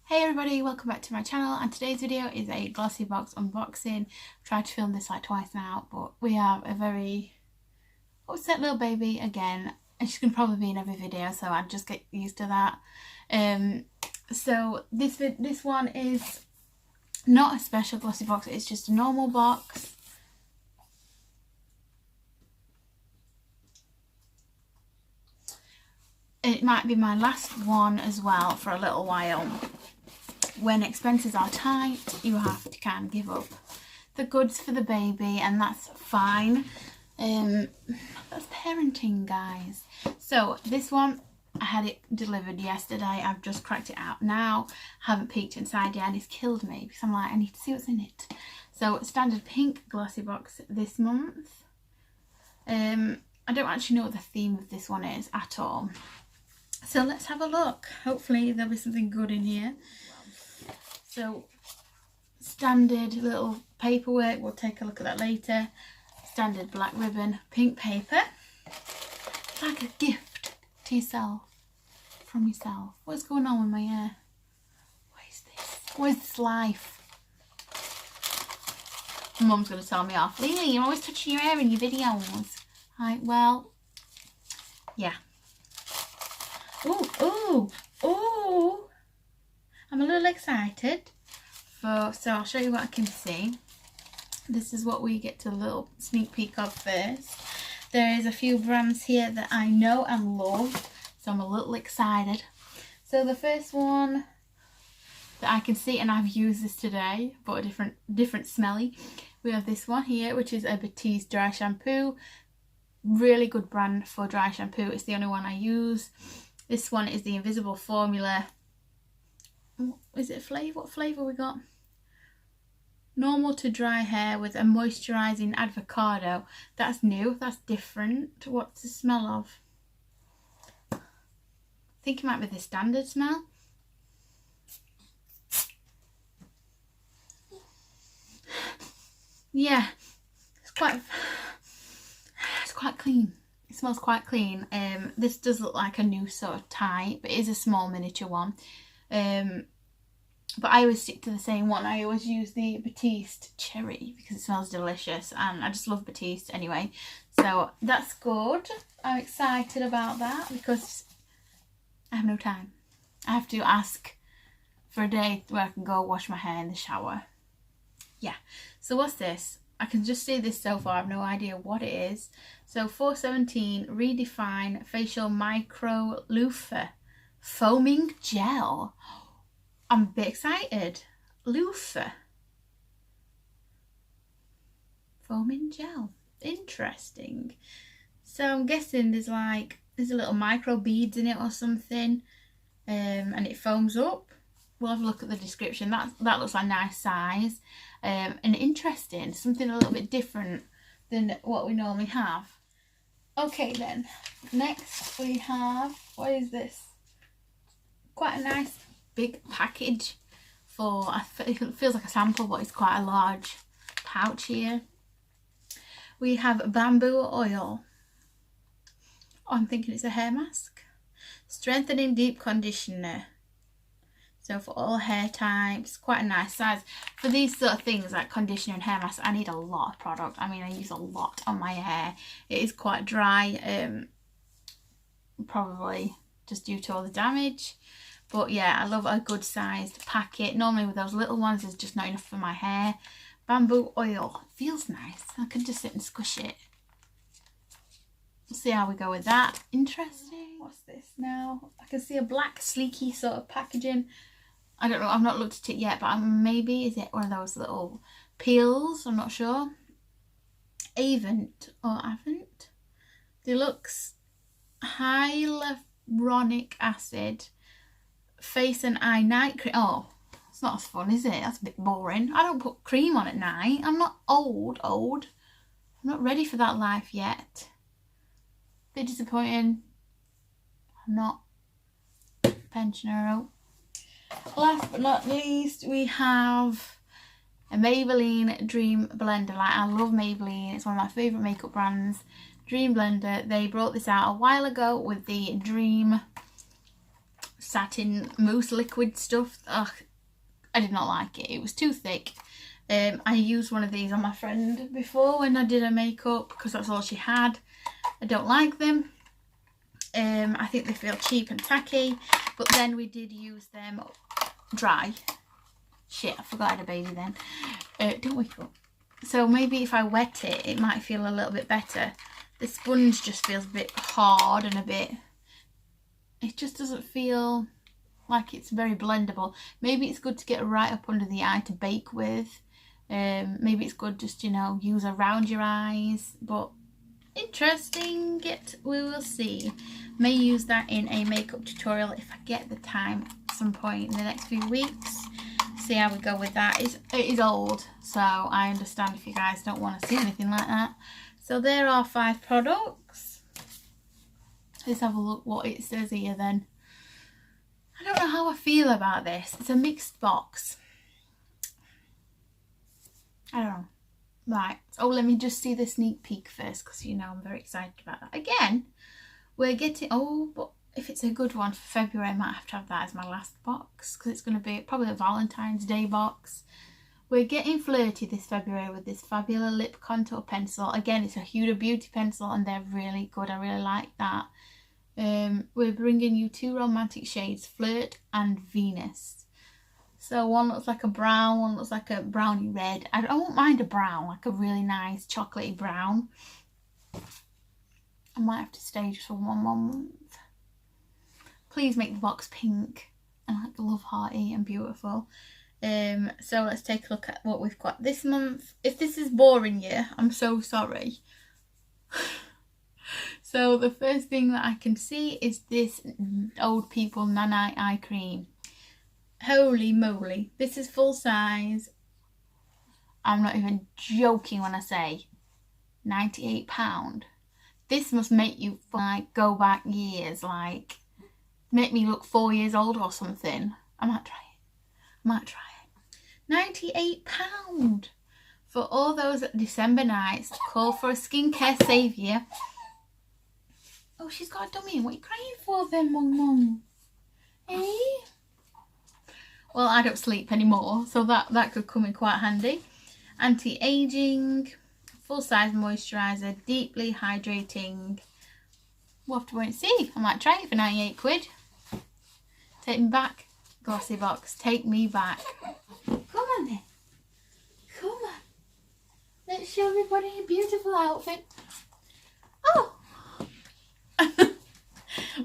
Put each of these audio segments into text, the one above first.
Hey everybody, welcome back to my channel, and today's video is a GlossyBox unboxing. I've tried to film this like twice now, but we have a very upset little baby again, and she's going to probably be in every video, so I'd just get used to that. So this one is not a special GlossyBox, it's just a normal box. It might be my last one as well for a little while. When expenses are tight, you have to kind of give up the goods for the baby, and that's fine. That's parenting, guys. So this one, I had it delivered yesterday. I've just cracked it out now. Haven't peeked inside yet, and it's killed me because I'm like, I need to see what's in it. So standard pink GlossyBox this month. I don't actually know what the theme of this one is at all. So let's have a look. Hopefully there'll be something good in here. So standard little paperwork, we'll take a look at that later. Standard black ribbon, pink paper. It's like a gift to yourself, from yourself. What's going on with my hair? What is this? What is this life? My mum's going to tell me off. Lily, you're always touching your hair in your videos. Right, well, yeah. Ooh. I'm a little excited. So I'll show you what I can see. This is what we get to a little sneak peek of first. There is a few brands here that I know and love, so I'm a little excited. So the first one that I can see, and I've used this today, but a different smelly. We have this one here, which is a Batiste dry shampoo. Really good brand for dry shampoo. It's the only one I use. This one is the Invisible Formula. Is it a flavour? What flavour we got? Normal to dry hair with a moisturising avocado. That's new. That's different. What's the smell of? I think it might be the standard smell. Yeah, it's quite clean. It smells quite clean. This does look like a new sort of type. It is a small miniature one. But I always stick to the same one. I always use the Batiste Cherry because it smells delicious, and I just love Batiste anyway. So that's good. I'm excited about that because I have no time. I have to ask for a day where I can go wash my hair in the shower. Yeah. So what's this? I can just see this so far. I have no idea what it is. So 417 Redefine Facial Micro Loofah Foaming Gel. I'm a bit excited. Loofah. Foaming gel. Interesting. So I'm guessing there's a little micro beads in it or something. And it foams up. We'll have a look at the description. That looks like a nice size. And interesting. Something a little bit different than what we normally have. Okay then. Next we have, what is this? Quite a nice big package for, it feels like a sample, but it's quite a large pouch here. We have bamboo oil. Oh, I'm thinking it's a hair mask. Strengthening deep conditioner. So for all hair types, quite a nice size. For these sort of things like conditioner and hair mask, I need a lot of product. I mean, I use a lot on my hair. It is quite dry, probably just due to all the damage. But yeah, I love a good sized packet. Normally with those little ones, there's just not enough for my hair. Bamboo oil. Feels nice. I could just sit and squish it. We'll see how we go with that. Interesting. What's this now? I can see a black sleeky sort of packaging. I don't know. I've not looked at it yet, but maybe is it one of those little peels? I'm not sure. Avent or Avent. Deluxe hyaluronic acid face and eye night cream. Oh, it's not as fun, is it? That's a bit boring. I don't put cream on at night. I'm not old. I'm not ready for that life yet. Bit disappointing. I'm not pensioner. Last but not least, we have a Maybelline Dream Blender. Like, I love Maybelline. It's one of my favourite makeup brands. Dream Blender. They brought this out a while ago with the Dream satin mousse liquid stuff. Ugh, I did not like it. It was too thick. I used one of these on my friend before when I did her makeup because that's all she had. I don't like them. I think they feel cheap and tacky, but then we did use them dry. Shit, I forgot I had a baby then. Don't wake up. So maybe if I wet it, it might feel a little bit better. The sponge just feels a bit hard and a bit... It just doesn't feel like it's very blendable. Maybe it's good to get right up under the eye to bake with. Maybe it's good just, you know, use around your eyes. But interesting, we will see. May use that in a makeup tutorial if I get the time at some point in the next few weeks. See how we go with that. It is old, so I understand if you guys don't want to see anything like that. So there are 5 products. Let's have a look what it says here then. I don't know how I feel about this. It's a mixed box. I don't know. Right. Oh, let me just see the sneak peek first because, you know, I'm very excited about that. Again, we're getting... Oh, but if it's a good one for February, I might have to have that as my last box because it's going to be probably a Valentine's Day box. We're getting flirty this February with this fabulous lip contour pencil. Again, it's a Huda Beauty pencil and they're really good. I really like that. We're bringing you 2 romantic shades, Flirt and Venus. So one looks like a brown, one looks like a browny red. I won't mind a brown, like a really nice chocolatey brown. I might have to stay just for 1 more month. Please make the box pink and like love hearty and beautiful. So let's take a look at what we've got this month. If this is boring you, I'm so sorry. So the first thing that I can see is this Old People Nanite Eye Cream. Holy moly, this is full size. I'm not even joking when I say £98. This must make you like go back years, like make me look 4 years old or something. I might try it. I might try it. £98 for all those December nights to call for a skincare saviour. Oh, she's got a dummy. What are you crying for then, Mum? Eh? Well, I don't sleep anymore, so that could come in quite handy. Anti-aging, full-size moisturiser, deeply hydrating. We'll have to wait and see. I might try it for 98 quid. Take me back, GlossyBox. Take me back. Come on then. Come on. Let's show everybody a beautiful outfit. Oh!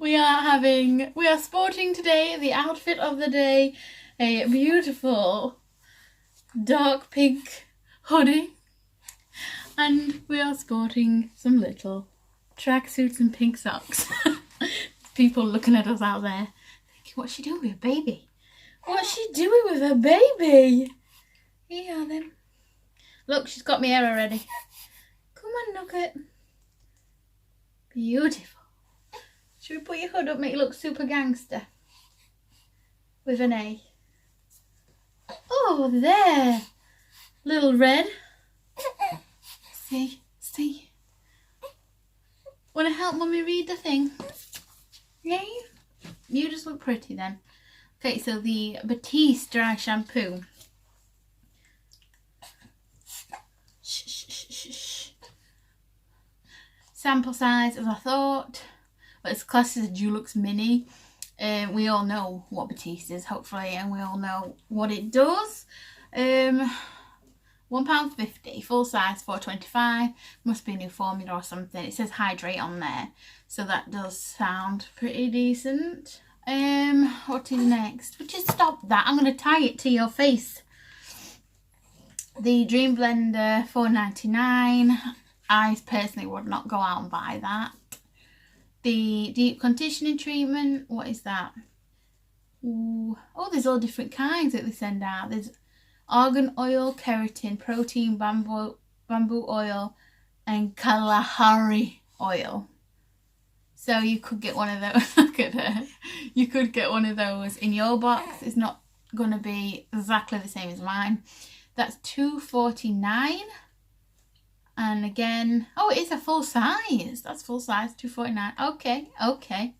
We are sporting today the outfit of the day, a beautiful dark pink hoodie, and we are sporting some little tracksuits and pink socks. People looking at us out there thinking, what's she doing with her baby? What's she doing with her baby? Here you are then. Look, she's got my hair already. Come on, look at. Beautiful. Should we put your hood up, make you look super gangster? With an A. Oh, there. Little red. See? Want to help Mummy read the thing? Yay? You just look pretty then. Okay, so the Batiste dry shampoo. Shh. Sample size as I thought. But it's classed as a Dulux Mini. We all know what Batiste is, hopefully, and we all know what it does. £1.50, full size, £4.25. Must be a new formula or something. It says hydrate on there, so that does sound pretty decent. What is next? Would you stop that? I'm going to tie it to your face. The Dream Blender, £4.99. I personally would not go out and buy that. The deep conditioning treatment, what is that? Ooh. Oh, there's all different kinds that they send out. There's argan oil, keratin, protein, bamboo oil, and Kalahari oil. So you could get one of those. Look at her. You could get one of those in your box. It's not going to be exactly the same as mine. That's $2.49. And again, oh, it is a full size. That's full size, $2.49. Okay.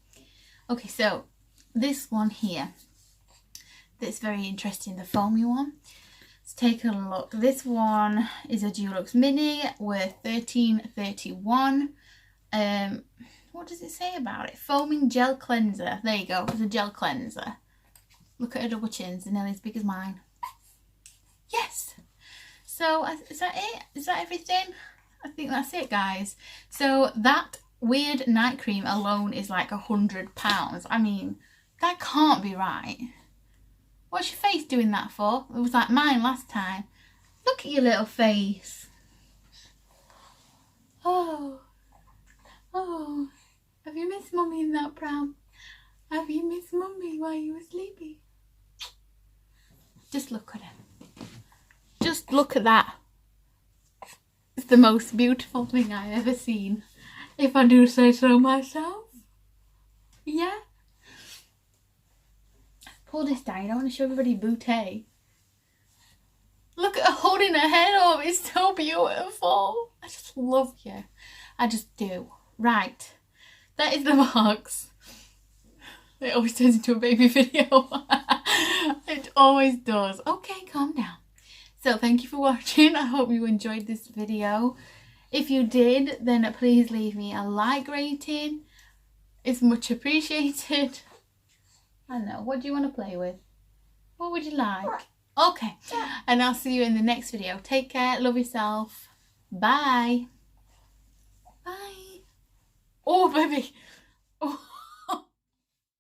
So this one here that's very interesting, the foamy one. Let's take a look. This one is a Dulux Mini worth $13.31. What does it say about it? Foaming gel cleanser. There you go. It's a gel cleanser. Look at her double chins. They're nearly as big as mine. Yes. So is that it? Is that everything? I think that's it, guys. So that weird night cream alone is like £100. I mean, that can't be right. What's your face doing that for? It was like mine last time. Look at your little face. Oh. Oh. Have you missed Mummy in that pram? Have you missed Mummy while you were sleeping? Just look at him. Just look at that. It's the most beautiful thing I've ever seen. If I do say so myself. Yeah. Pull this down. I want to show everybody booty. Look at her holding her head up. It's so beautiful. I just love you. I just do. Right. That is the box. It always turns into a baby video. It always does. Okay, calm down. So thank you for watching. I hope you enjoyed this video. If you did, then please leave me a like rating. It's much appreciated. I don't know. What do you want to play with? What would you like? Okay. And I'll see you in the next video. Take care. Love yourself. Bye. Bye. Oh, baby. Oh.